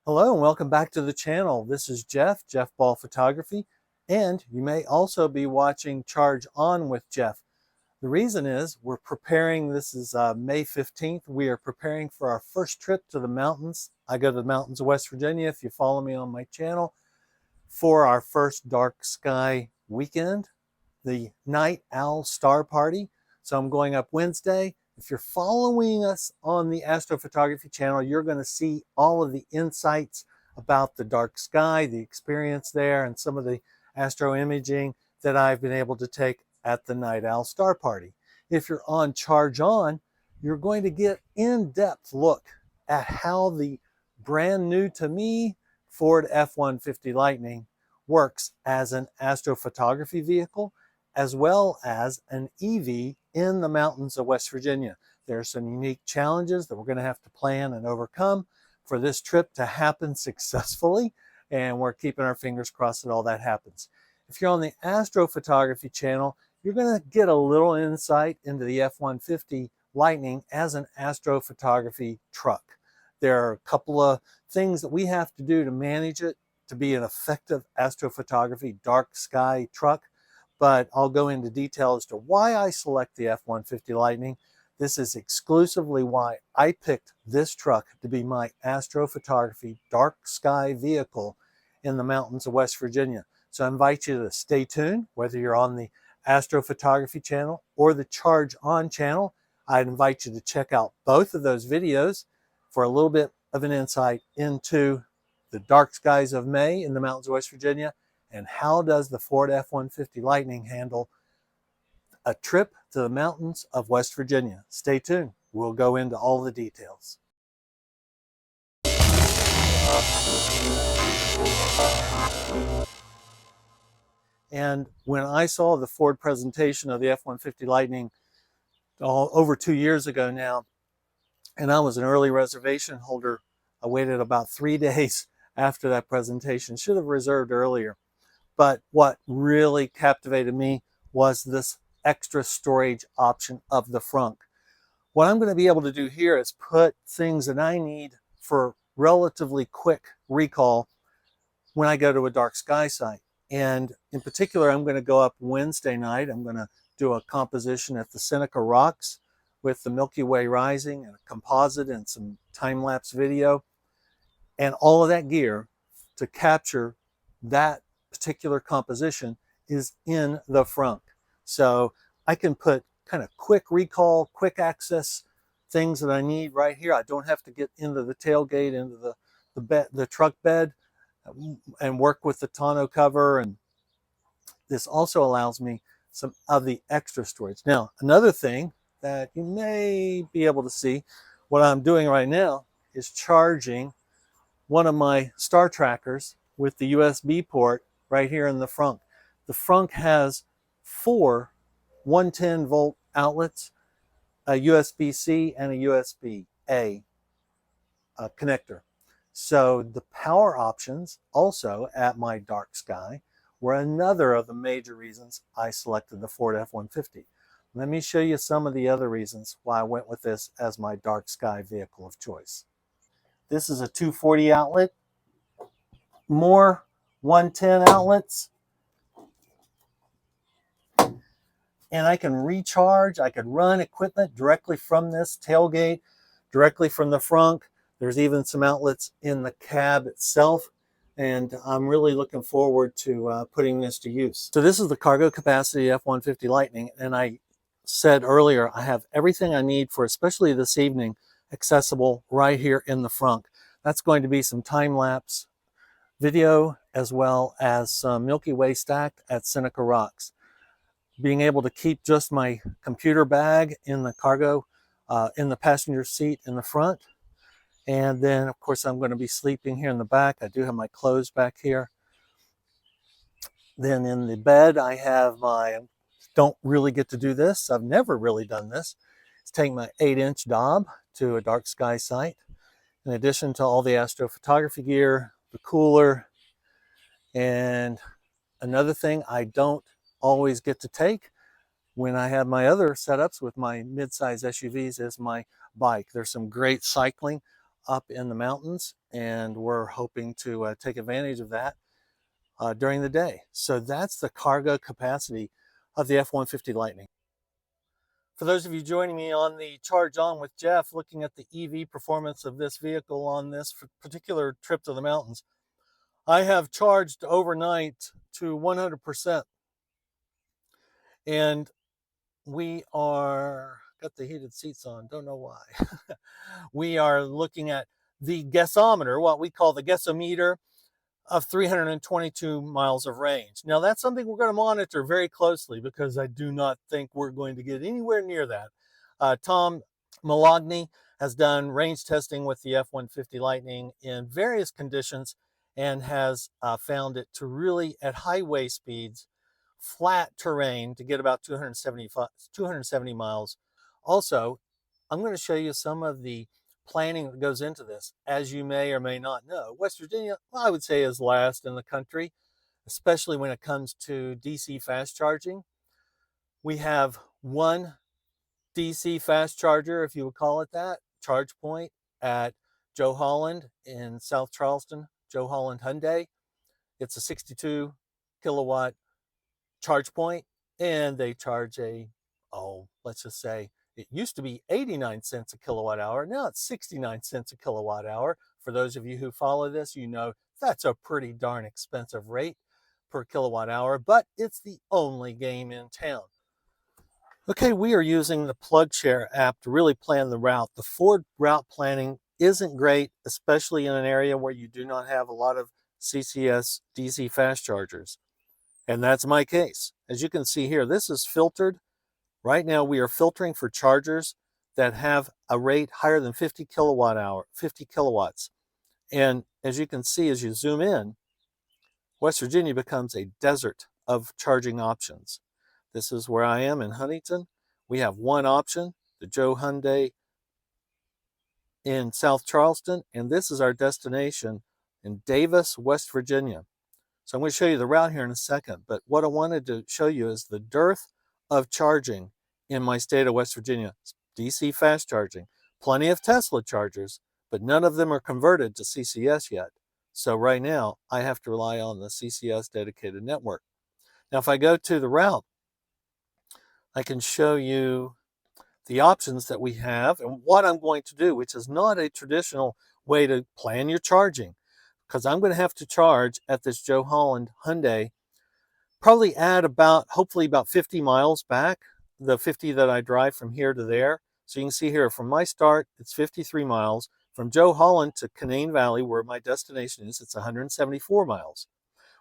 Hello and welcome back to the channel. This is Jeff Ball Photography, and you may also be watching Charge On with Jeff. The reason is we're preparing, this is May 15th, we are preparing for our first trip to the mountains. I go to the mountains of West Virginia, if you follow me on my channel, for our first dark sky weekend, the Night Owl Star Party. So I'm going up Wednesday. If you're following us on the astrophotography channel, you're going to see all of the insights about the dark sky, the experience there, and some of the astro imaging that I've been able to take at the Night Owl Star Party. If you're on Charge On, you're going to get in-depth look at how the brand new to me Ford F150 Lightning works as an astrophotography vehicle, as well as an EV in the mountains of West Virginia. There are some unique challenges that we're going to have to plan and overcome for this trip to happen successfully, and we're keeping our fingers crossed that all that happens. If you're on the astrophotography channel, you're going to get a little insight into the F-150 Lightning as an astrophotography truck. There are a couple of things that we have to do to manage it to be an effective astrophotography dark sky truck, but I'll go into detail as to why I select the F-150 Lightning. This is exclusively why I picked this truck to be my astrophotography dark sky vehicle in the mountains of West Virginia. So I invite you to stay tuned, whether you're on the astrophotography channel or the Charge On channel. I'd invite you to check out both of those videos for a little bit of an insight into the dark skies of May in the mountains of West Virginia, and how does the Ford F-150 Lightning handle a trip to the mountains of West Virginia. Stay tuned. We'll go into all the details. And when I saw the Ford presentation of the F-150 Lightning over 2 years ago now, and I was an early reservation holder, I waited about 3 days after that presentation. Should have reserved earlier. But what really captivated me was this extra storage option of the front. What I'm going to be able to do here is put things that I need for relatively quick recall when I go to a dark sky site. And in particular, I'm going to go up Wednesday night. I'm going to do a composition at the Seneca Rocks with the Milky Way rising and a composite and some time-lapse video and all of that gear to capture that particular composition is in the front. So I can put kind of quick recall, quick access things that I need right here. I don't have to get into the tailgate, into the truck bed and work with the tonneau cover. And this also allows me some of the extra storage. Now, another thing that you may be able to see, what I'm doing right now is charging one of my star trackers with the USB port right here in the front. The front has 4 110 volt outlets, a USB-C and a USB-A connector. So the power options also at my dark sky were another of the major reasons I selected the Ford F-150. Let me show you some of the other reasons why I went with this as my dark sky vehicle of choice. This is a 240 outlet, more 110 outlets, and I can recharge. I could run equipment directly from this tailgate, directly from the front. There's even some outlets in the cab itself, and I'm really looking forward to putting this to use. So this is the cargo capacity F-150 Lightning, and I said earlier, I have everything I need for, especially this evening, accessible right here in the front. That's going to be some time-lapse video as well as some Milky Way stacked at Seneca Rocks. Being able to keep just my computer bag in the cargo, in the passenger seat in the front. And then, of course, I'm going to be sleeping here in the back. I do have my clothes back here. Then in the bed, I have my, don't really get to do this. I've never really done this. It's take my 8-inch Dob to a dark sky site. In addition to all the astrophotography gear, the cooler, and another thing I don't always get to take when I have my other setups with my mid-size SUVs is my bike. There's some great cycling up in the mountains, and we're hoping to take advantage of that during the day. So that's the cargo capacity of the F-150 Lightning. For those of you joining me on the Charge On with Jeff, looking at the EV performance of this vehicle on this particular trip to the mountains, I have charged overnight to 100%. And we are, got the heated seats on, don't know why. We are looking at the guessometer, what we call the guessometer, of 322 miles of range. Now that's something we're going to monitor very closely because I do not think we're going to get anywhere near that. Tom Moloughney has done range testing with the F-150 Lightning in various conditions and has found it to really, at highway speeds, flat terrain, to get about 270 miles. Also, I'm going to show you some of the planning that goes into this. As you may or may not know, West Virginia, well, I would say, is last in the country, especially when it comes to DC fast charging. We have one DC fast charger, if you would call it that, charge point at Joe Holland in South Charleston, Joe Holland Hyundai. It's a 62 kilowatt charge point, and they charge let's just say, it used to be 89 cents a kilowatt hour. Now it's 69 cents a kilowatt hour. For those of you who follow this, you know that's a pretty darn expensive rate per kilowatt hour, but it's the only game in town. Okay, we are using the PlugShare app to really plan the route. The Ford route planning isn't great, especially in an area where you do not have a lot of CCS DC fast chargers. And that's my case. As you can see here, this is filtered. Right now we are filtering for chargers that have a rate higher than 50 kilowatts. And as you can see, as you zoom in, West Virginia becomes a desert of charging options. This is where I am in Huntington. We have one option, the Joe Hyundai in South Charleston, and this is our destination in Davis, West Virginia. So I'm going to show you the route here in a second, but what I wanted to show you is the dearth of charging in my state of West Virginia. DC fast charging, plenty of Tesla chargers, but none of them are converted to CCS yet. So right now I have to rely on the CCS dedicated network. Now if I go to the route, I can show you the options that we have and what I'm going to do, which is not a traditional way to plan your charging, because I'm going to have to charge at this Joe Holland Hyundai, probably add hopefully about 50 miles back, the 50 that I drive from here to there. So you can see here, from my start, it's 53 miles. From Joe Holland to Canaan Valley, where my destination is, it's 174 miles.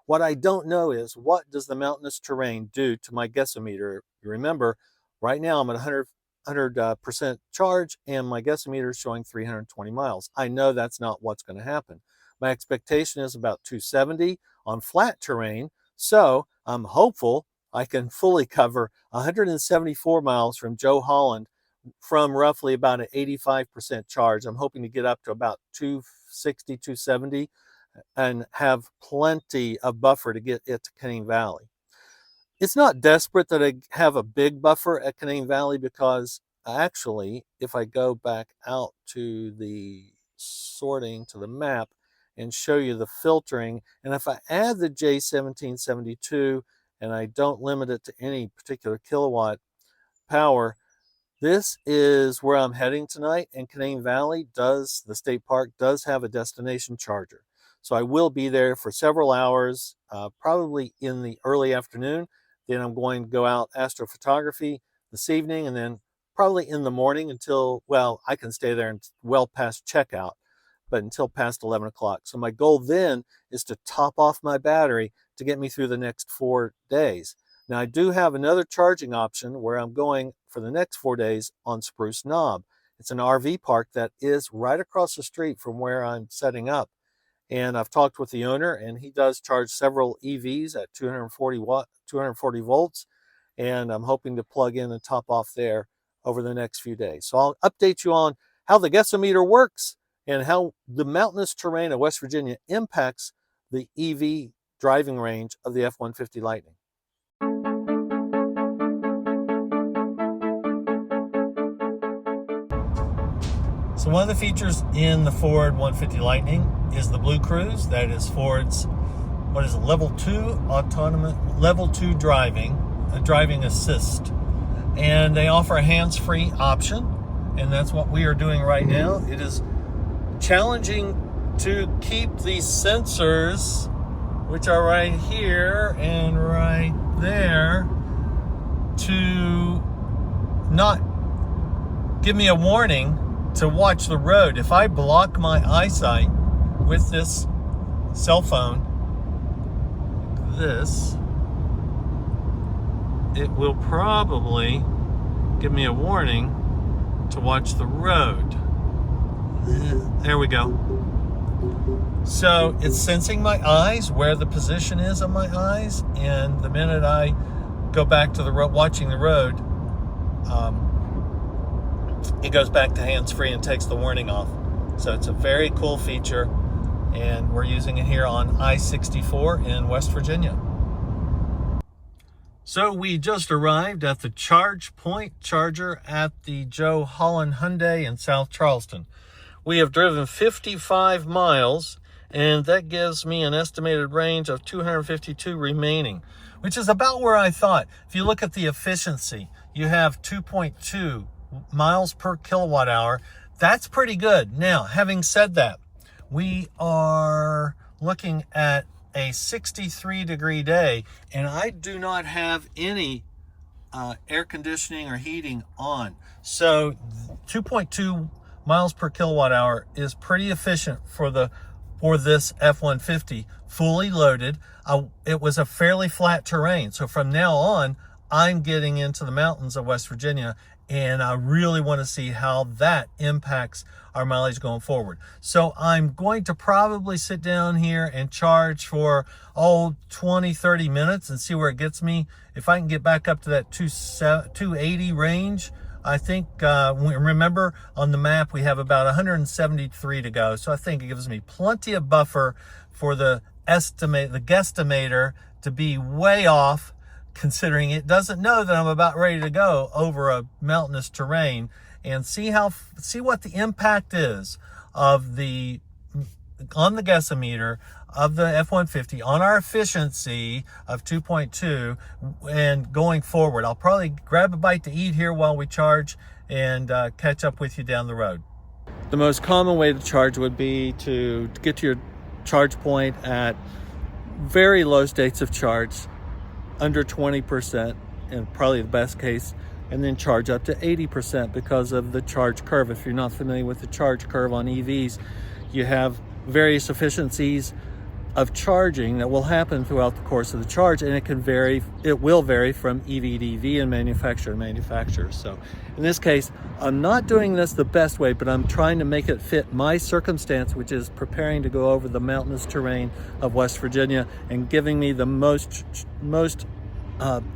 What I don't know is, what does the mountainous terrain do to my guessometer? You remember, right now I'm at 100% charge, and my guessometer is showing 320 miles. I know that's not what's going to happen. My expectation is about 270 on flat terrain, so I'm hopeful I can fully cover 174 miles from Joe Holland from roughly about an 85% charge. I'm hoping to get up to about 260, 270 and have plenty of buffer to get it to Canaan Valley. It's not desperate that I have a big buffer at Canaan Valley, because actually, if I go back out to the sorting, to the map, and show you the filtering, and if I add the J1772 and I don't limit it to any particular kilowatt power, this is where I'm heading tonight, and Canaan Valley the state park does have a destination charger. So I will be there for several hours, probably in the early afternoon. Then I'm going to go out astrophotography this evening, and then probably in the morning until, well, I can stay there well past checkout, but until past 11 o'clock. So my goal then is to top off my battery to get me through the next 4 days. Now I do have another charging option where I'm going for the next 4 days on Spruce Knob. It's an RV park that is right across the street from where I'm setting up. And I've talked with the owner, and he does charge several EVs at 240 volts. And I'm hoping to plug in and top off there over the next few days. So I'll update you on how the guessometer works and how the mountainous terrain of West Virginia impacts the EV driving range of the F-150 Lightning. So one of the features in the Ford 150 Lightning is the Blue Cruise. That is Ford's, what is it, level 2 autonomous, level 2 driving, a driving assist. And they offer a hands-free option, and that's what we are doing right now. It is challenging to keep these sensors, which are right here and right there, to not give me a warning to watch the road. If I block my eyesight with this cell phone, this, it will probably give me a warning to watch the road. There we go. So it's sensing my eyes, where the position is of my eyes, and the minute I go back to the road, watching the road, it goes back to hands-free and takes the warning off. So it's a very cool feature, and we're using it here on I-64 in West Virginia. So we just arrived at the charge point charger at the Joe Holland Hyundai in South Charleston. We have driven 55 miles, and that gives me an estimated range of 252 remaining, which is about where I thought. If you look at the efficiency, you have 2.2 miles per kilowatt hour. That's pretty good. Now, having said that, we are looking at a 63-degree day, and I do not have any air conditioning or heating on. So 2.2 miles per kilowatt hour is pretty efficient for this F-150 fully loaded. It was a fairly flat terrain, so from now on I'm getting into the mountains of West Virginia, and I really want to see how that impacts our mileage going forward. So I'm going to probably sit down here and charge for 20-30 minutes and see where it gets me. If I can get back up to that 280 range, I think, remember on the map we have about 173 to go, so I think it gives me plenty of buffer for the guesstimator to be way off, considering it doesn't know that I'm about ready to go over a mountainous terrain, and see what the impact is of on the guessometer of the F-150 on our efficiency of 2.2 and going forward. I'll probably grab a bite to eat here while we charge and catch up with you down the road. The most common way to charge would be to get to your charge point at very low states of charge, under 20%, and probably the best case, and then charge up to 80% because of the charge curve. If you're not familiar with the charge curve on EVs, you have various efficiencies of charging that will happen throughout the course of the charge, and it will vary from EV to EV and manufacturer to manufacturer. So in this case, I'm not doing this the best way, but I'm trying to make it fit my circumstance, which is preparing to go over the mountainous terrain of West Virginia and giving me the most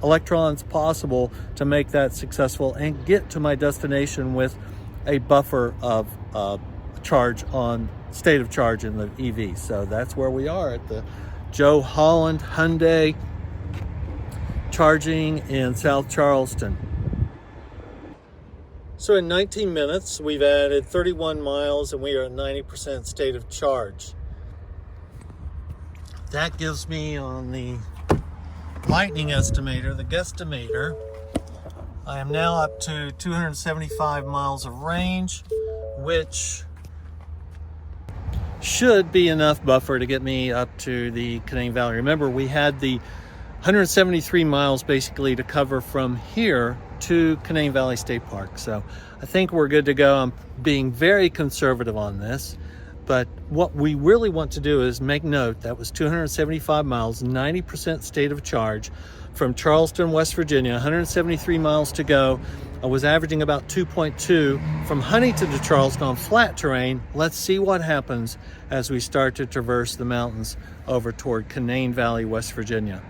electrons possible to make that successful and get to my destination with a buffer of state of charge in the EV. So that's where we are at the Joe Holland Hyundai charging in South Charleston. So in 19 minutes, we've added 31 miles and we are at 90% state of charge. That gives me, on the Lightning estimator, the guesstimator, I am now up to 275 miles of range, which should be enough buffer to get me up to the Canaan Valley. Remember, we had the 173 miles basically to cover from here to Canaan Valley State Park. So I think we're good to go. I'm being very conservative on this, but what we really want to do is make note that was 275 miles, 90% state of charge from Charleston, West Virginia, 173 miles to go. I was averaging about 2.2 from Huntington to Charleston on flat terrain. Let's see what happens as we start to traverse the mountains over toward Canaan Valley, West Virginia.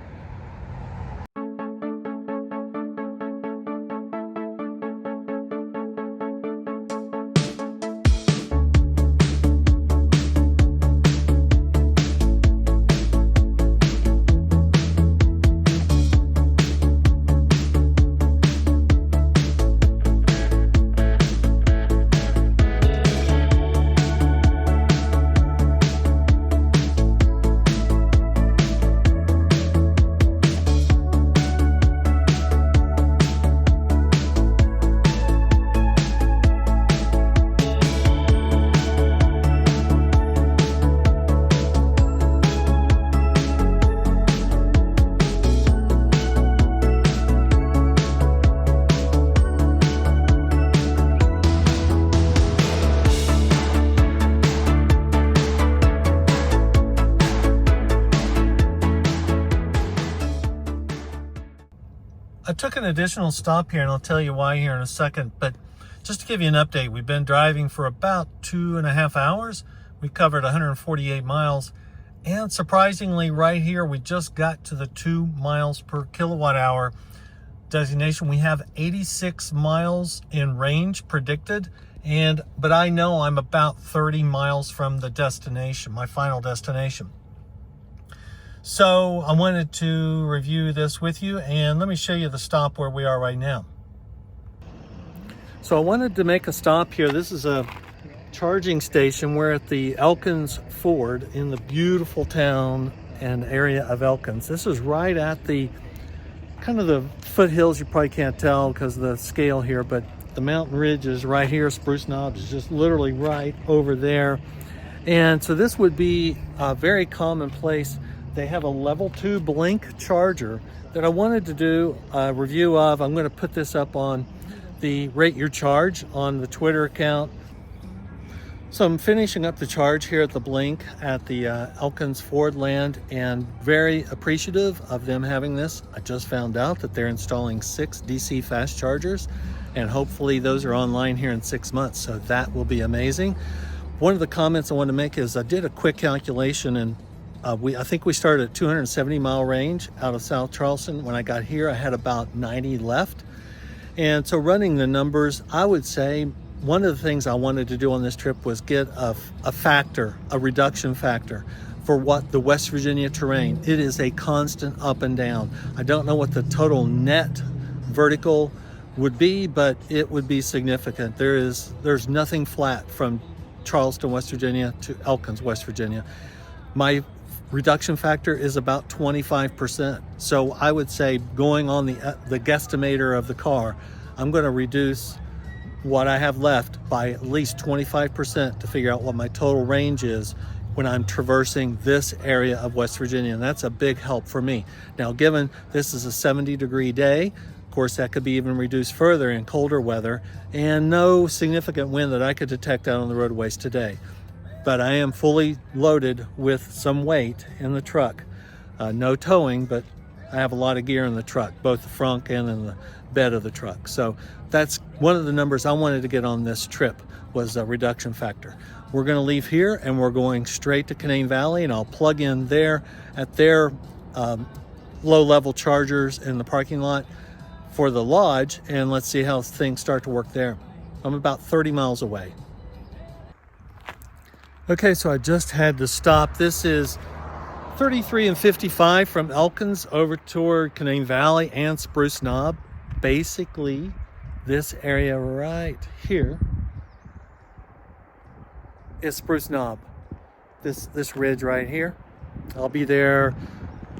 I took an additional stop here, and I'll tell you why here in a second, but just to give you an update, we've been driving for about 2.5 hours. We covered 148 miles, and surprisingly, right here, we just got to the 2 miles per kilowatt hour designation. We have 86 miles in range predicted, but I know I'm about 30 miles from the destination, my final destination. So I wanted to review this with you, and let me show you the stop where we are right now. So I wanted to make a stop here. This is a charging station. We're at the Elkins Ford in the beautiful town and area of Elkins. This is right at the kind of the foothills. You probably can't tell because of the scale here, but the mountain ridge is right here. Spruce Knob is just literally right over there. And so this would be a very commonplace. They have a level 2 blink charger that I wanted to do a review of. I'm going to put this up on the Rate Your Charge on the Twitter account. So I'm finishing up the charge here at the blink at the Elkins Ford land, and very appreciative of them having this. I just found out that they're installing 6 DC fast chargers, and hopefully those are online here in 6 months. So that will be amazing. One of the comments I want to make is I did a quick calculation, and I think we started at 270 mile range out of South Charleston. When I got here, I had about 90 left. And so running the numbers, I would say one of the things I wanted to do on this trip was get a reduction factor for what the West Virginia terrain. It is a constant up and down. I don't know what the total net vertical would be, but it would be significant. There's nothing flat from Charleston, West Virginia to Elkins, West Virginia. My reduction factor is about 25%. So I would say, going on the guesstimator of the car, I'm going to reduce what I have left by at least 25% to figure out what my total range is when I'm traversing this area of West Virginia. And that's a big help for me. Now, given this is a 70-degree day, of course, that could be even reduced further in colder weather, and no significant wind that I could detect out on the roadways today. But I am fully loaded with some weight in the truck. No towing, but I have a lot of gear in the truck, both the front and in the bed of the truck. So that's one of the numbers I wanted to get on this trip, was a reduction factor. We're going to leave here and we're going straight to Canaan Valley, and I'll plug in there at their low-level chargers in the parking lot for the lodge, and let's see how things start to work there. I'm about 30 miles away. Okay, so I just had to stop. This is 33 and 55 from Elkins over toward Canaan Valley and Spruce Knob. Basically, this area right here is Spruce Knob. This ridge right here. I'll be there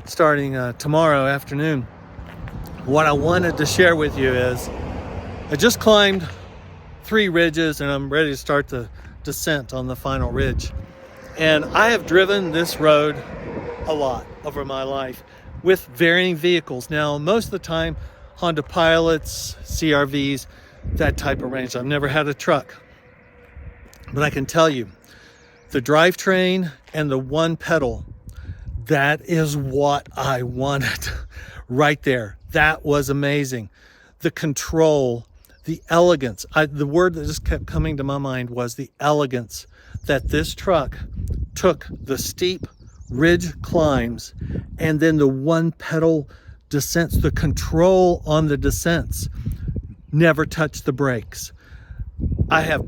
starting tomorrow afternoon. What I wanted to share with you is I just climbed 3 ridges, and I'm ready to start the descent on the final ridge. And I have driven this road a lot over my life with varying vehicles. Now, most of the time, Honda Pilots, CRVs, that type of range. I've never had a truck. But I can tell you, the drivetrain and the one pedal, that is what I wanted right there. That was amazing. The control, the elegance. The word that just kept coming to my mind was the elegance, that this truck took the steep ridge climbs and then the one pedal descents, the control on the descents, never touched the brakes. I have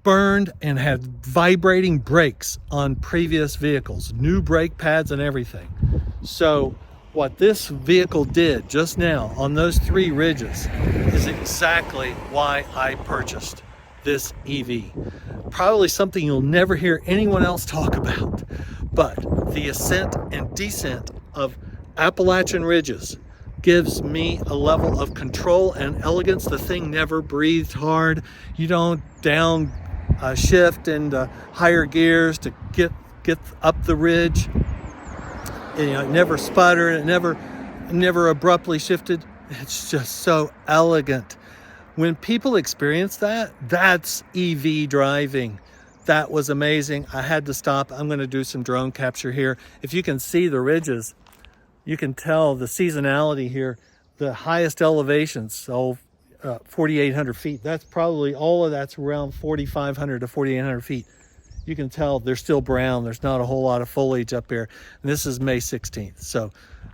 burned and had vibrating brakes on previous vehicles, new brake pads and everything. So what this vehicle did just now on those 3 ridges is exactly why I purchased this EV. Probably something you'll never hear anyone else talk about, but the ascent and descent of Appalachian ridges gives me a level of control and elegance. The thing never breathed hard. You don't down shift into higher gears to get up the ridge. It never sputtered. It never abruptly shifted. It's just so elegant. When people experience that, that's EV driving. That was amazing. I had to stop. I'm going to do some drone capture here. If you can see the ridges, you can tell the seasonality here. the highest elevations, so 4,800 feet. That's probably, all of that's around 4,500 to 4,800 feet. You can tell they're still brown. There's not a whole lot of foliage up here. And this is May 16th. So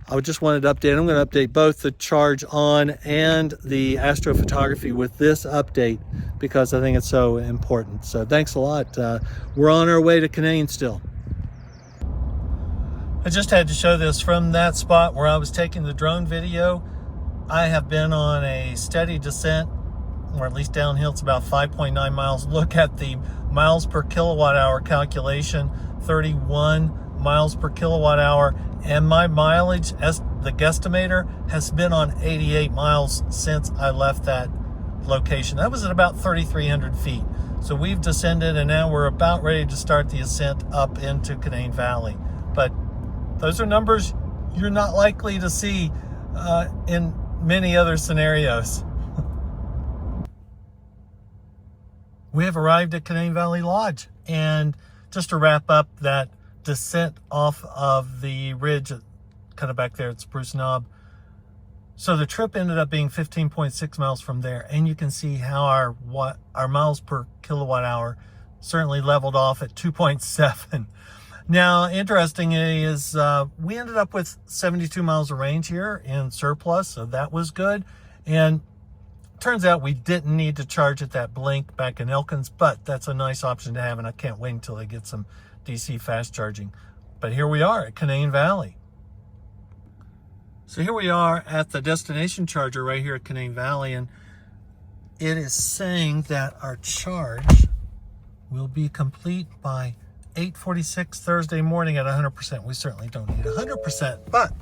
I just wanted to update. I'm going to update both the Charge On and the astrophotography with this update because I think it's so important. So thanks a lot. We're on our way to Canaan still. I just had to show this from that spot where I was taking the drone video. I have been on a steady descent, or at least downhill. It's about 5.9 miles. Look at the miles per kilowatt hour calculation, 31 miles per kilowatt hour. And my mileage, as the guesstimator, has been on 88 miles since I left that location. That was at about 3,300 feet. So we've descended and now we're about ready to start the ascent up into Canaan Valley. But those are numbers you're not likely to see in many other scenarios. We have arrived at Canaan Valley Lodge, and just to wrap up that descent off of the ridge kind of back there at Spruce Knob. So the trip ended up being 15.6 miles from there, and you can see how our miles per kilowatt hour certainly leveled off at 2.7. Now, interestingly is we ended up with 72 miles of range here in surplus, so that was good. And turns out we didn't need to charge at that Blink back in Elkins, but that's a nice option to have, and I can't wait until they get some DC fast charging. But here we are at Canaan Valley. So here we are at the destination charger right here at Canaan Valley, and it is saying that our charge will be complete by 8:46 Thursday morning at 100%. We certainly don't need 100%, but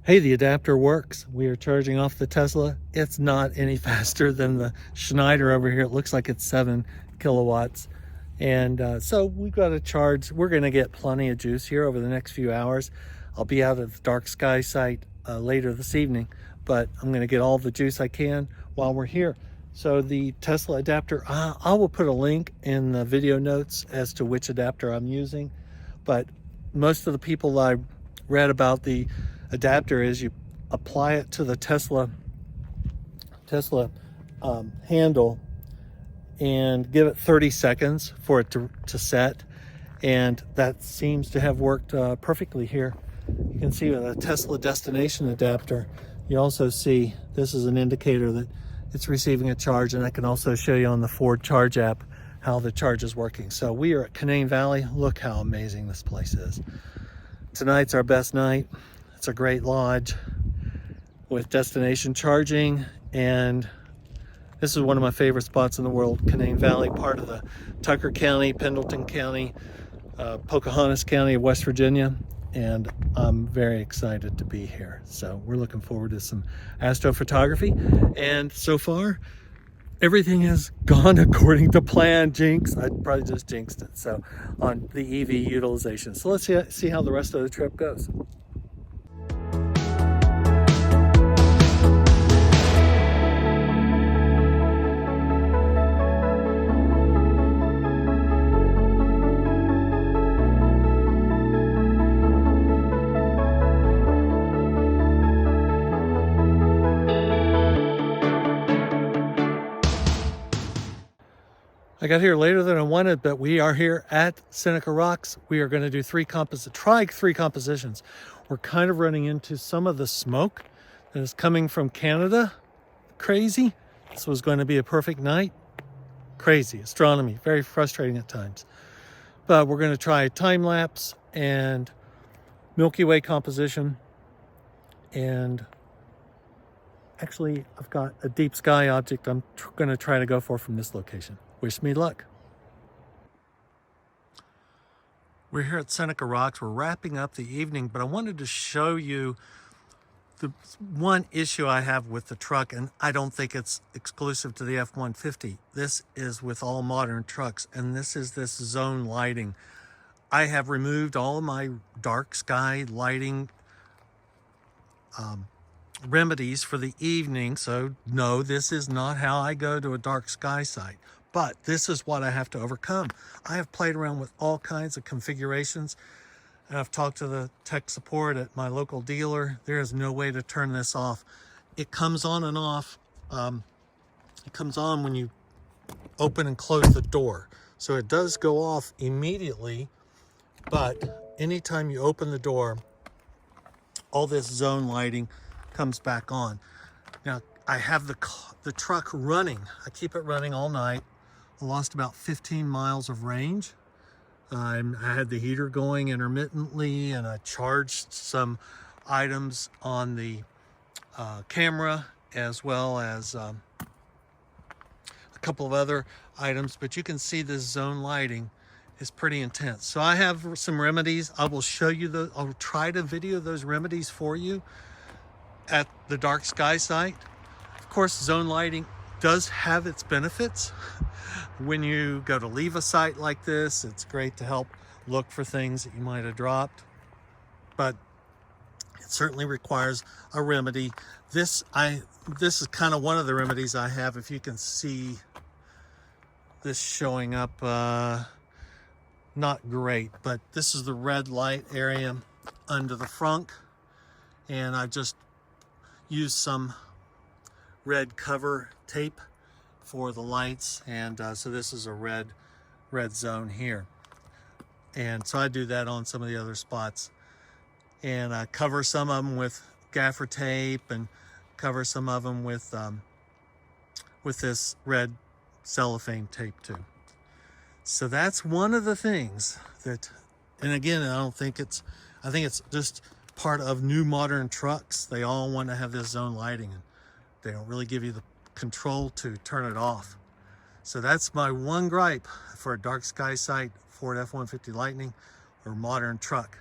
hey, the adapter works. We are charging off the Tesla. It's not any faster than the Schneider over here. It looks like it's 7 kilowatts. And so we've got to charge. We're going to get plenty of juice here over the next few hours. I'll be out at the dark sky site later this evening, but I'm going to get all the juice I can while we're here. So the Tesla adapter, I will put a link in the video notes as to which adapter I'm using. But most of the people I read about the adapter is you apply it to the Tesla handle and give it 30 seconds for it to set, and that seems to have worked perfectly here. You can see with a Tesla destination adapter, you also see this is an indicator that it's receiving a charge, and I can also show you on the Ford Charge app how the charge is working. So we are at Canaan Valley. Look how amazing this place is. Tonight's our best night. It's a great lodge with destination charging, and this is one of my favorite spots in the world. Canaan Valley, part of the Tucker County, Pendleton County, Pocahontas County of West Virginia, and I'm very excited to be here. So we're looking forward to some astrophotography, and so far everything has gone according to plan. Jinx, I probably just jinxed it. So on the EV utilization. So let's see how the rest of the trip goes. I got here later than I wanted, but we are here at Seneca Rocks. We are going to do try three compositions. We're kind of running into some of the smoke that is coming from Canada. Crazy. This was going to be a perfect night. Crazy. Astronomy. Very frustrating at times. But we're going to try time lapse and Milky Way composition. And actually, I've got a deep sky object I'm going to try to go for from this location. Wish me luck. We're here at Seneca Rocks. We're wrapping up the evening, but I wanted to show you the one issue I have with the truck, and I don't think it's exclusive to the F-150. This is with all modern trucks, and this is this zone lighting. I have removed all of my dark sky lighting remedies for the evening, so no, this is not how I go to a dark sky site. But this is what I have to overcome. I have played around with all kinds of configurations. and I've talked to the tech support at my local dealer. There is no way to turn this off. It comes on and off. It comes on when you open and close the door. So it does go off immediately, but anytime you open the door, all this zone lighting comes back on. Now, I have the truck running. I keep it running all night. I lost about 15 miles of range. I had the heater going intermittently, and I charged some items on the camera, as well as a couple of other items, but you can see this zone lighting is pretty intense. So I have some remedies. I will show you I'll try to video those remedies for you at the dark sky site. Of course, zone lighting does have its benefits. When you go to leave a site like this, it's great to help look for things that you might have dropped, but it certainly requires a remedy. This is kind of one of the remedies I have. If you can see this showing up, not great, but this is the red light area under the frunk, and I just used some red cover tape for the lights, and so this is a red zone here, and so I do that on some of the other spots, and I cover some of them with gaffer tape and cover some of them with this red cellophane tape too. So that's one of the things that, and again, I think it's just part of new modern trucks. They all want to have this zone lighting, and they don't really give you the control to turn it off. So that's my one gripe for a dark sky site, Ford F150 Lightning or modern truck.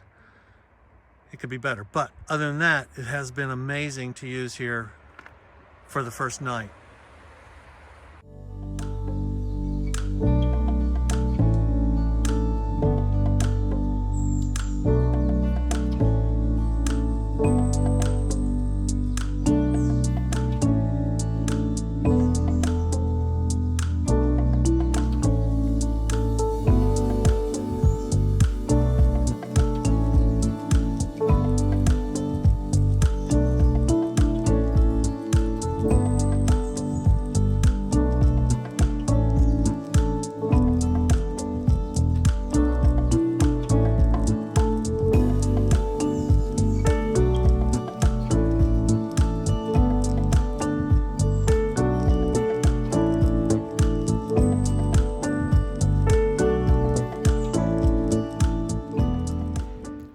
It could be better, but other than that, it has been amazing to use here for the first night.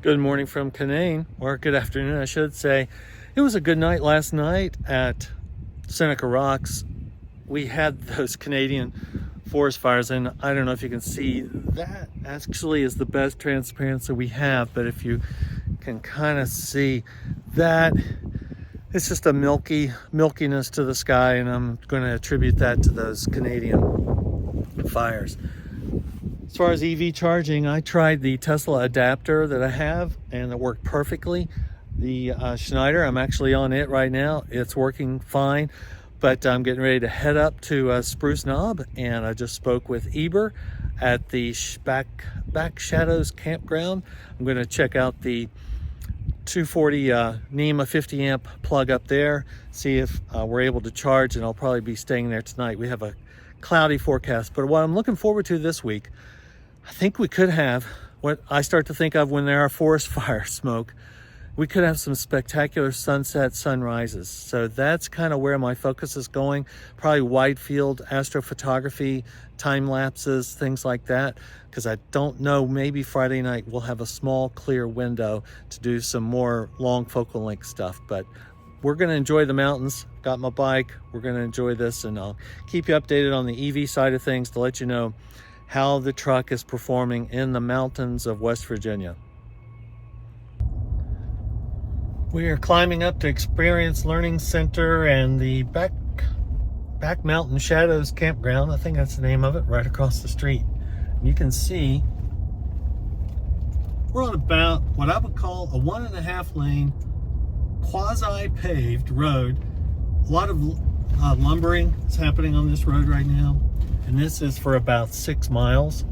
Good morning from Canaan, or good afternoon, I should say. It was a good night last night at Seneca Rocks. We had those Canadian forest fires, and I don't know if you can see, that actually is the best transparency we have, but if you can kind of see that, it's just a milkiness to the sky, and I'm going to attribute that to those Canadian fires. As far as EV charging, I tried the Tesla adapter that I have, and it worked perfectly. The Schneider, I'm actually on it right now. It's working fine, but I'm getting ready to head up to Spruce Knob, and I just spoke with Eber at the Back Shadows campground. I'm going to check out the 240 NEMA 50 amp plug up there, see if we're able to charge, and I'll probably be staying there tonight. We have a cloudy forecast, but what I'm looking forward to this week, I think we could have what I start to think of when there are forest fire smoke. We could have some spectacular sunset sunrises. So that's kind of where my focus is going. Probably wide field astrophotography, time lapses, things like that. Because I don't know, maybe Friday night we'll have a small clear window to do some more long focal length stuff. But we're going to enjoy the mountains. Got my bike. We're going to enjoy this, and I'll keep you updated on the EV side of things to let you know how the truck is performing in the mountains of West Virginia. We are climbing up to Experience Learning Center and the Back Mountain Shadows campground. I think that's the name of it, right across the street. You can see we're on about what I would call a 1.5 lane quasi-paved road. A lot of lumbering is happening on this road right now, and this is for about 6 miles.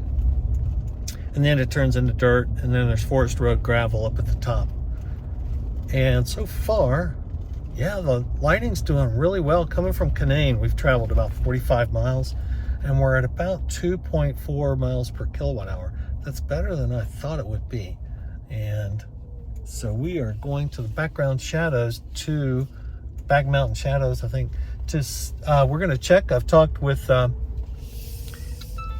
and then it turns into dirt, and then there's forest road gravel up at the top. And so far, yeah, the Lightning's doing really well. Coming from Canaan, we've traveled about 45 miles, and we're at about 2.4 miles per kilowatt hour. That's better than I thought it would be. And so we are going to the background shadows, to Back Mountain Shadows, I think. We're going to check. I've talked with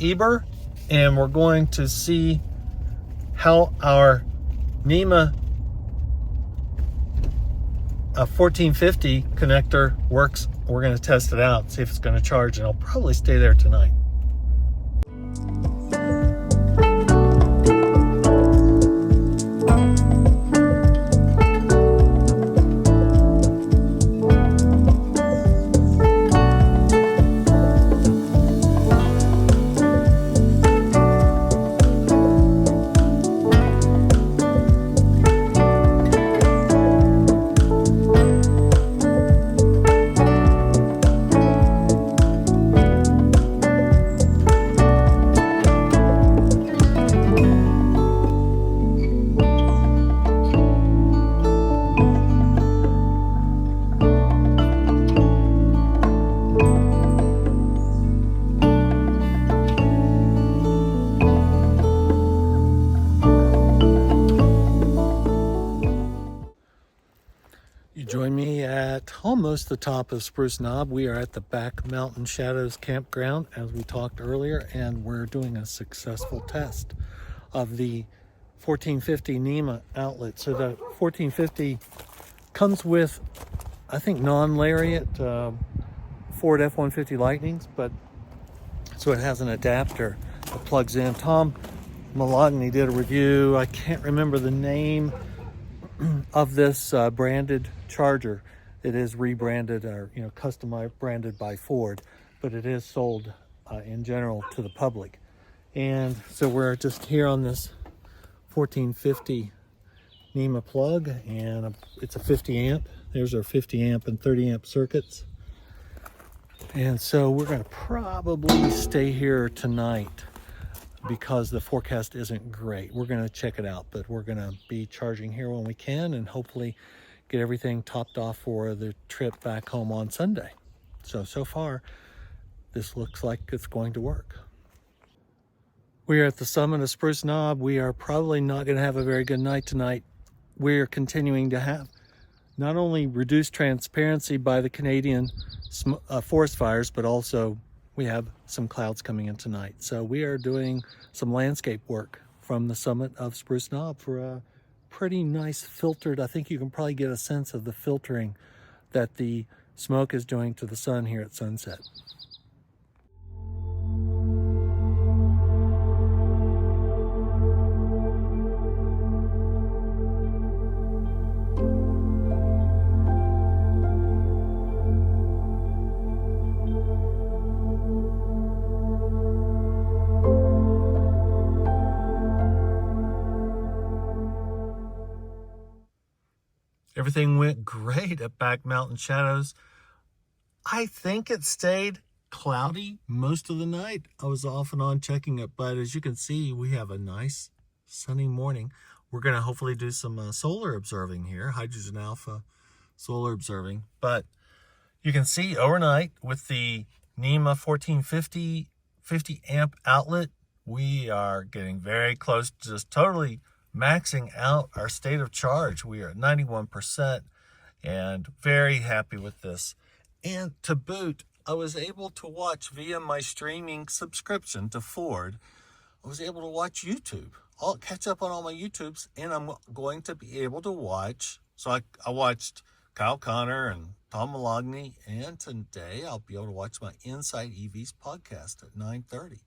Eber, and we're going to see how our NEMA 1450 connector works. We're going to test it out, see if it's going to charge, and I'll probably stay there tonight. Join me at almost the top of Spruce Knob. We are at the Back Mountain Shadows campground, as we talked earlier, and we're doing a successful test of the 1450 NEMA outlet. So the 1450 comes with, I think, non-lariat Ford F150 Lightnings, but so it has an adapter that plugs in. Tom Moloughney did a review. I can't remember the name of this branded charger. It is rebranded, or customized, branded by Ford, but it is sold in general to the public. And so we're just here on this 1450 NEMA plug, and it's a 50 amp. There's our 50 amp and 30 amp circuits. And so we're going to probably stay here tonight because the forecast isn't great. We're going to check it out, but we're going to be charging here when we can, and hopefully get everything topped off for the trip back home on Sunday. So far, this looks like it's going to work. We are at the summit of Spruce Knob. We are probably not going to have a very good night tonight. We're continuing to have not only reduced transparency by the Canadian forest fires, but also we have some clouds coming in tonight. So we are doing some landscape work from the summit of Spruce Knob for a pretty nice filtered. I think you can probably get a sense of the filtering that the smoke is doing to the sun here at sunset. Everything went great at Back Mountain Shadows. I think it stayed cloudy most of the night. I was off and on checking it, but as you can see, we have a nice sunny morning. We're going to hopefully do some solar observing here, hydrogen alpha solar observing. But you can see overnight with the NEMA 1450 50 amp outlet, we are getting very close to just totally maxing out our state of charge. We are at 91% and very happy with this. And to boot, I was able to watch via my streaming subscription to Ford. I was able to watch YouTube. I'll catch up on all my YouTubes, and I'm going to be able to watch. So I watched Kyle Connor and Tom Moloughney, and today I'll be able to watch my Inside EVs podcast at 9:30.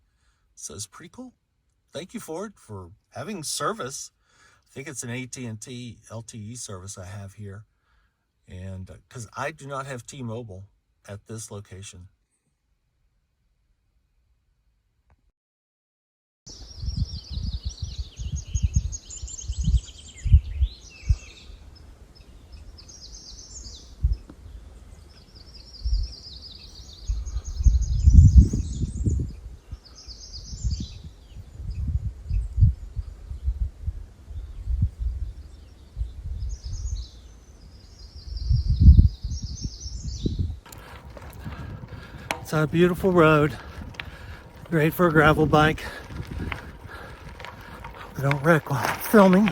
So it's pretty cool. Thank you, Ford, for having service. I think it's an AT&T LTE service I have here. And because I do not have T-Mobile at this location. It's a beautiful road. Great for a gravel bike. Hope I don't wreck while I'm filming.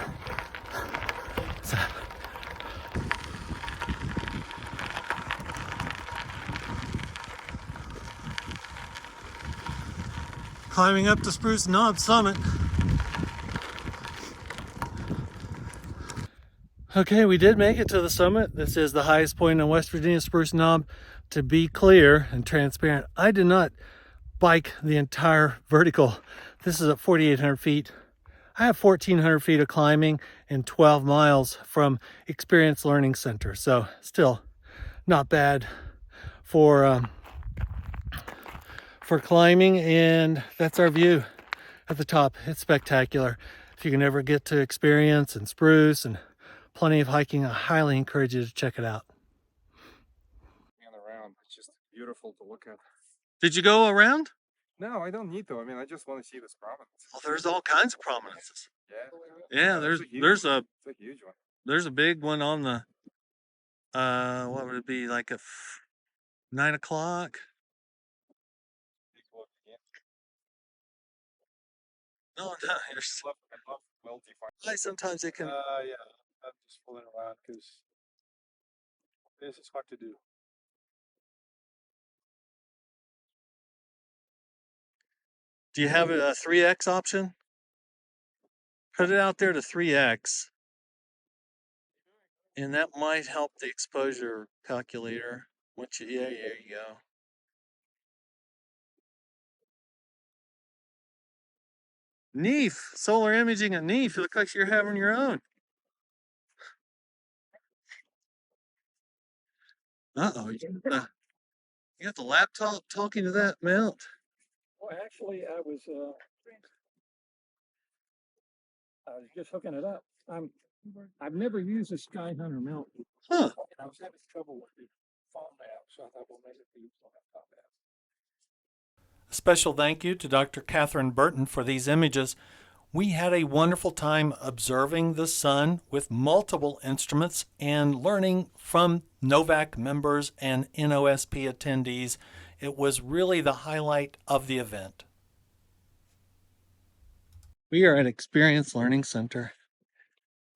So, climbing up to Spruce Knob Summit. Okay, we did make it to the summit. This is the highest point in West Virginia, Spruce Knob. To be clear and transparent, I did not bike the entire vertical. This is at 4,800 feet. I have 1,400 feet of climbing and 12 miles from Experience Learning Center. So still not bad for climbing, and that's our view at the top. It's spectacular. If you can ever get to Experience and Spruce and plenty of hiking, I highly encourage you to check it out. Around, it's just beautiful to look at. Did you go around? No, I don't need to. I mean, I just want to see this prominence. Well, there's all kinds of prominences. Yeah. Yeah, there's a huge one. There's a big one on the what would it be, like a 9 o'clock? No, there's sometimes it can. Yeah, I'm just fooling around because this is hard to do. Do you have a 3x option? Put it out there to 3x, and that might help the exposure calculator. Once you, yeah, there you go. Neef, solar imaging at Neef. You look like you're having your own. Uh-oh, you got the laptop talking to that mount. Well, actually, I was just hooking it up. I've never used a Skyhunter mount. Huh. And I was having trouble with the phone app, so I thought, well, maybe we use the laptop app. A special thank you to Dr. Catherine Burton for these images. We had a wonderful time observing the sun with multiple instruments and learning from NOVAC members and NOSP attendees. It was really the highlight of the event. We are at Experience Learning Center.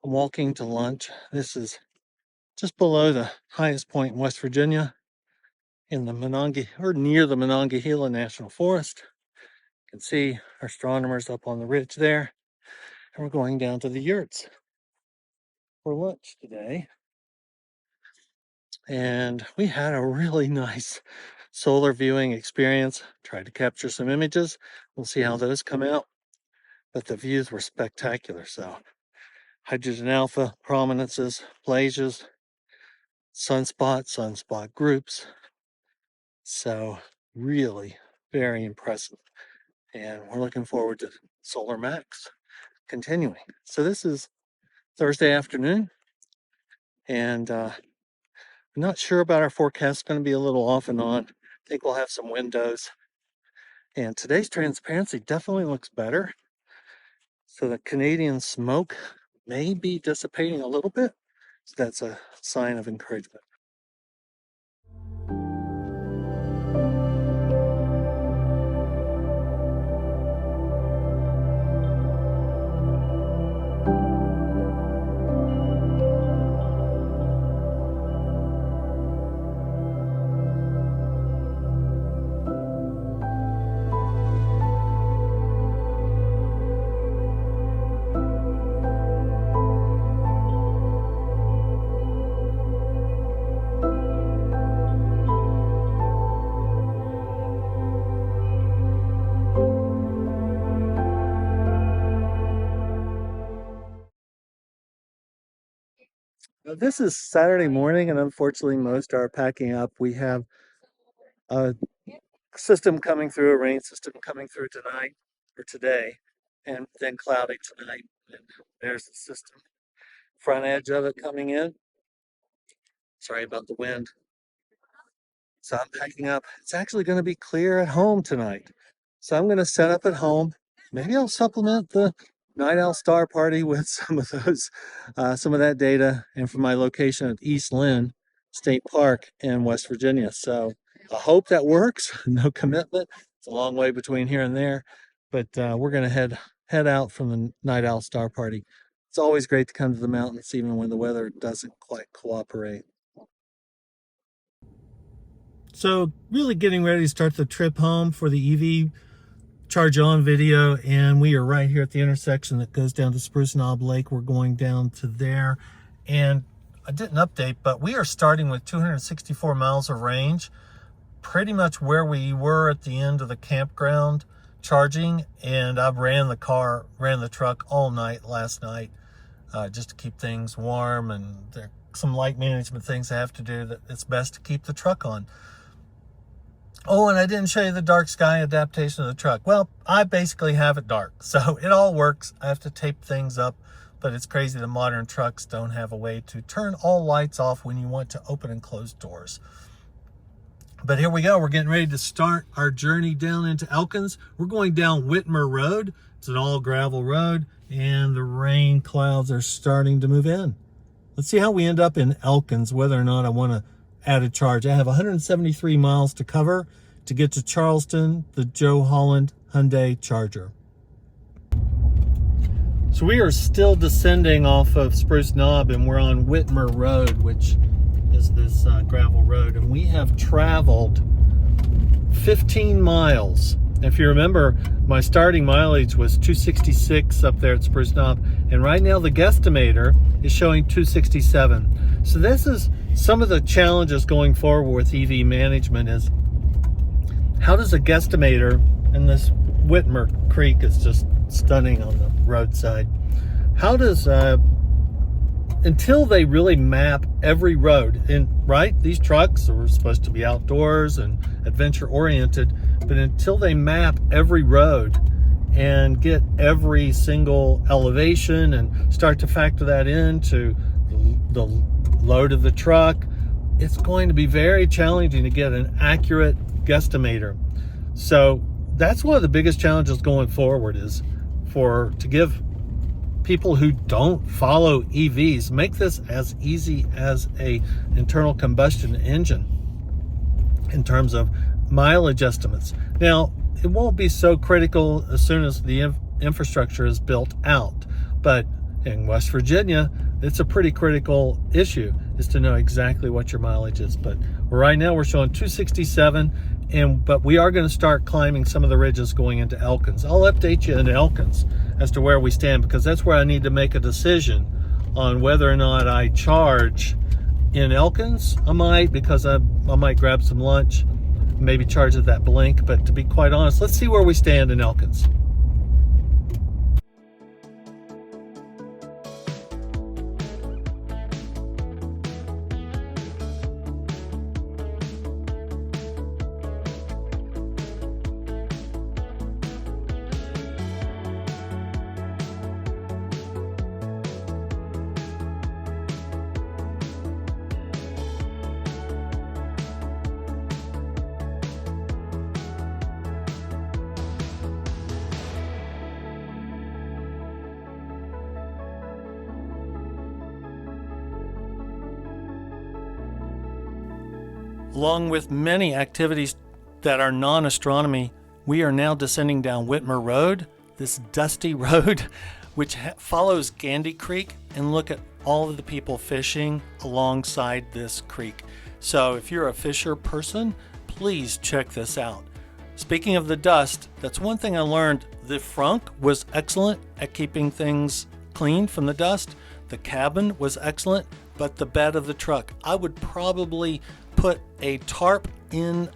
I'm walking to lunch. This is just below the highest point in West Virginia, in the Monongahela, or near the Monongahela National Forest. You can see our astronomers up on the ridge there. And we're going down to the yurts for lunch today. And we had a really nice solar viewing experience. Tried to capture some images. We'll see how those come out. But the views were spectacular. So hydrogen alpha, prominences, plasias, sunspot groups. So really very impressive. And we're looking forward to Solar Max continuing. So this is Thursday afternoon, and I'm not sure about our forecast. It's going to be a little off and on. I think we'll have some windows. And today's transparency definitely looks better. So the Canadian smoke may be dissipating a little bit. So that's a sign of encouragement. This is Saturday morning, and unfortunately most are packing up. We have a system coming through, a rain system coming through tonight or today, and then cloudy tonight. And there's the system, front edge of it coming in. Sorry about the wind. So I'm packing up. It's actually going to be clear at home tonight. So I'm going to set up at home. Maybe I'll supplement the Night Owl Star Party with some of those, some of that data, and from my location at East Lynn State Park in West Virginia. So I hope that works. No commitment. It's a long way between here and there, but we're going to head out from the Night Owl Star Party. It's always great to come to the mountains, even when the weather doesn't quite cooperate. So, really getting ready to start the trip home for the EV Charge On video, and we are right here at the intersection that goes down to Spruce Knob Lake. We're going down to there, and I didn't update, but we are starting with 264 miles of range, pretty much where we were at the end of the campground charging. And I ran the truck all night last night just to keep things warm, and there are some light management things I have to do that it's best to keep the truck on. Oh, and I didn't show you the dark sky adaptation of the truck. Well, I basically have it dark, so it all works. I have to tape things up, but it's crazy the modern trucks don't have a way to turn all lights off when you want to open and close doors. But here we go. We're getting ready to start our journey down into Elkins. We're going down Whitmer Road. It's an all gravel road, and the rain clouds are starting to move in. Let's see how we end up in Elkins, whether or not I want to add a charge. I have 173 miles to cover to get to Charleston, the Joe Holland Hyundai Charger. So we are still descending off of Spruce Knob, and we're on Whitmer Road, which is this gravel road, and we have traveled 15 miles. If you remember, my starting mileage was 266 up there at Spruce Knob, and right now the guesstimator is showing 267. So this is some of the challenges going forward with EV management. Is how does a guesstimator, and this Whitmer Creek is just stunning on the roadside, how does until they really map every road, and right, these trucks are supposed to be outdoors and adventure oriented, but until they map every road and get every single elevation and start to factor that into the load of the truck, it's going to be very challenging to get an accurate guesstimator. So that's one of the biggest challenges going forward, is to give people who don't follow EVs, make this as easy as a internal combustion engine in terms of mileage estimates. Now, it won't be so critical as soon as the infrastructure is built out, but in West Virginia, it's a pretty critical issue, is to know exactly what your mileage is. But right now we're showing 267, but we are going to start climbing some of the ridges going into Elkins. I'll update you in Elkins as to where we stand, because that's where I need to make a decision on whether or not I charge in Elkins. I might, because I might grab some lunch, maybe charge at that Blink. But to be quite honest, let's see where we stand in Elkins. Along with many activities that are non-astronomy, we are now descending down Whitmer Road, this dusty road, which follows Gandy Creek, and look at all of the people fishing alongside this creek. So if you're a fisher person, please check this out. Speaking of the dust, that's one thing I learned. The frunk was excellent at keeping things clean from the dust. The cabin was excellent, but the bed of the truck, I would probably put a tarp in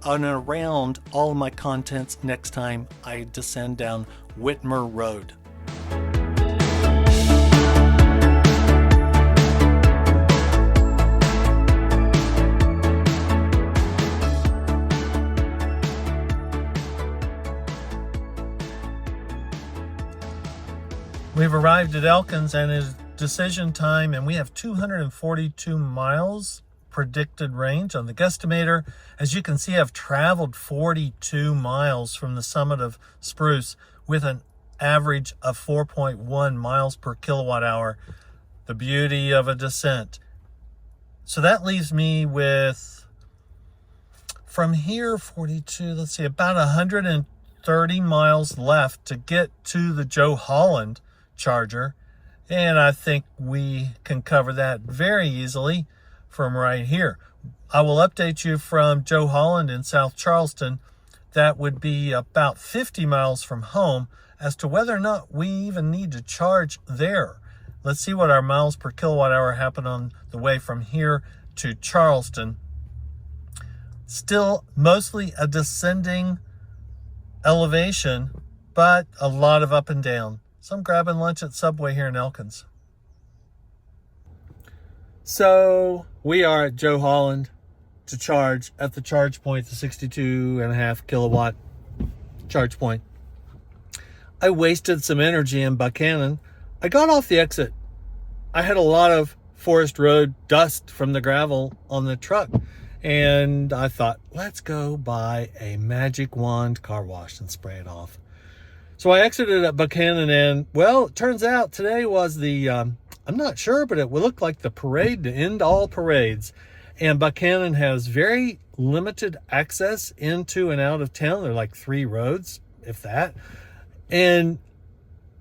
and around all of my contents next time I descend down Whitmer Road. We've arrived at Elkins, and it's decision time, and we have 242 miles predicted range on the guesstimator. As you can see, I've traveled 42 miles from the summit of Spruce with an average of 4.1 miles per kilowatt hour. The beauty of a descent. So that leaves me with from here, 42, let's see, about 130 miles left to get to the Joe Holland charger. And I think we can cover that very easily from right here. I will update you from Joe Holland in South Charleston. That would be about 50 miles from home as to whether or not we even need to charge there. Let's see what our miles per kilowatt hour happen on the way from here to Charleston. Still mostly a descending elevation, but a lot of up and down. So I'm grabbing lunch at Subway here in Elkins. So we are at Joe Holland to charge at the charge point, the 62.5 kilowatt charge point. I wasted some energy in Buchanan. I got off the exit. I had a lot of forest road dust from the gravel on the truck. And I thought, let's go buy a magic wand car wash and spray it off. So I exited at Buchanan, and well, it turns out today was the, I'm not sure, but it would look like the parade to end all parades. And Buchanan has very limited access into and out of town. There are like 3 roads, if that. And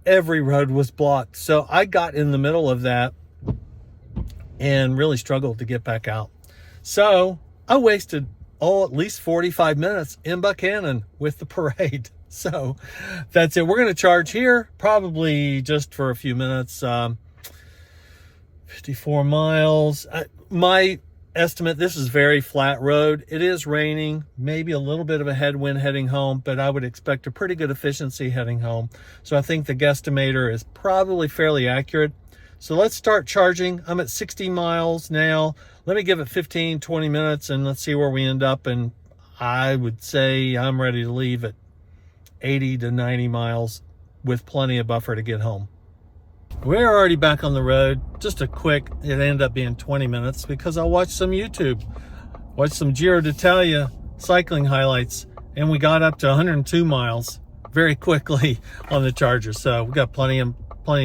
every road was blocked. So I got in the middle of that and really struggled to get back out. So I wasted, at least 45 minutes in Buchanan with the parade. So that's it. We're going to charge here probably just for a few minutes. 54 miles. My estimate, this is very flat road. It is raining, maybe a little bit of a headwind heading home, but I would expect a pretty good efficiency heading home. So I think the guesstimator is probably fairly accurate. So let's start charging. I'm at 60 miles now. Let me give it 15, 20 minutes and let's see where we end up. And I would say I'm ready to leave at 80 to 90 miles with plenty of buffer to get home. We're already back on the road. Just a quick, it ended up being 20 minutes because I watched some YouTube, watched some Giro d'Italia cycling highlights, and we got up to 102 miles very quickly on the charger. So we got plenty of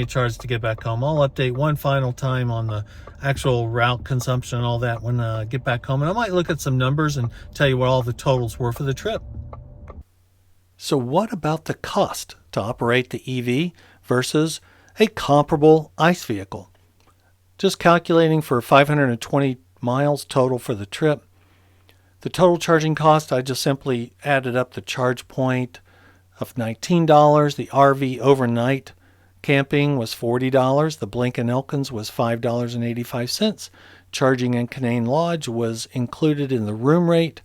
charge to get back home. I'll update one final time on the actual route consumption and all that when I get back home. And I might look at some numbers and tell you what all the totals were for the trip. So what about the cost to operate the EV versus a comparable ICE vehicle? Just calculating for 520 miles total for the trip. The total charging cost, I just simply added up the charge point of $19. The RV overnight camping was $40. The Blink in Elkins was $5.85. Charging in Canaan Lodge was included in the room rate.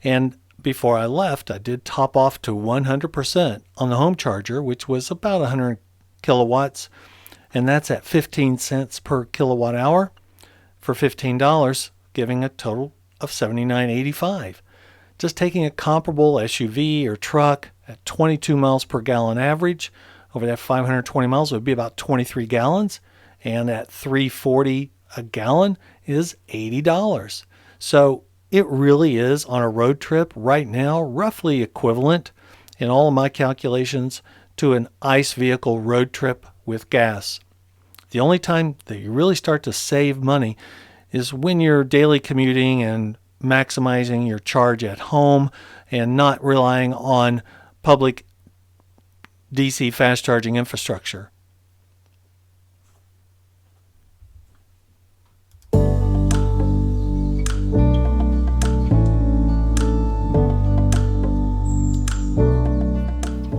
And before I left, I did top off to 100% on the home charger, which was about 100 kilowatts. And that's at 15 cents per kilowatt hour for $15, giving a total of $79.85. Just taking a comparable SUV or truck at 22 miles per gallon average, over that 520 miles would be about 23 gallons, and at $3.40 a gallon is $80. So it really is, on a road trip right now, roughly equivalent in all of my calculations to an ICE vehicle road trip with gas. The only time that you really start to save money is when you're daily commuting and maximizing your charge at home and not relying on public DC fast charging infrastructure.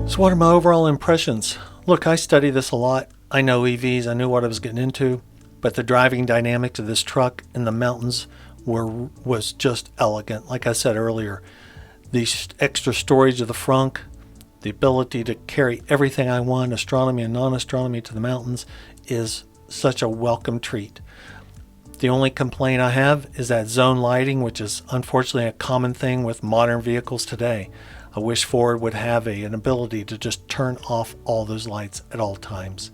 So what are my overall impressions? Look, I study this a lot. I know EVs. I knew what I was getting into, but the driving dynamics of this truck in the mountains was just elegant. Like I said earlier, the extra storage of the frunk, the ability to carry everything I want, astronomy and non-astronomy, to the mountains is such a welcome treat. The only complaint I have is that zone lighting, which is unfortunately a common thing with modern vehicles today. I wish Ford would have an ability to just turn off all those lights at all times.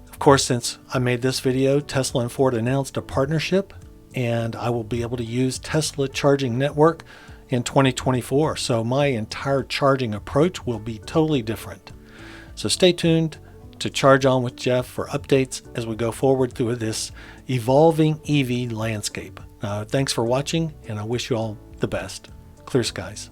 Of course, since I made this video, Tesla and Ford announced a partnership, and I will be able to use Tesla charging network in 2024. So my entire charging approach will be totally different. So stay tuned to Charge On with Jeff for updates as we go forward through this evolving EV landscape. Thanks for watching, and I wish you all the best. Clear skies.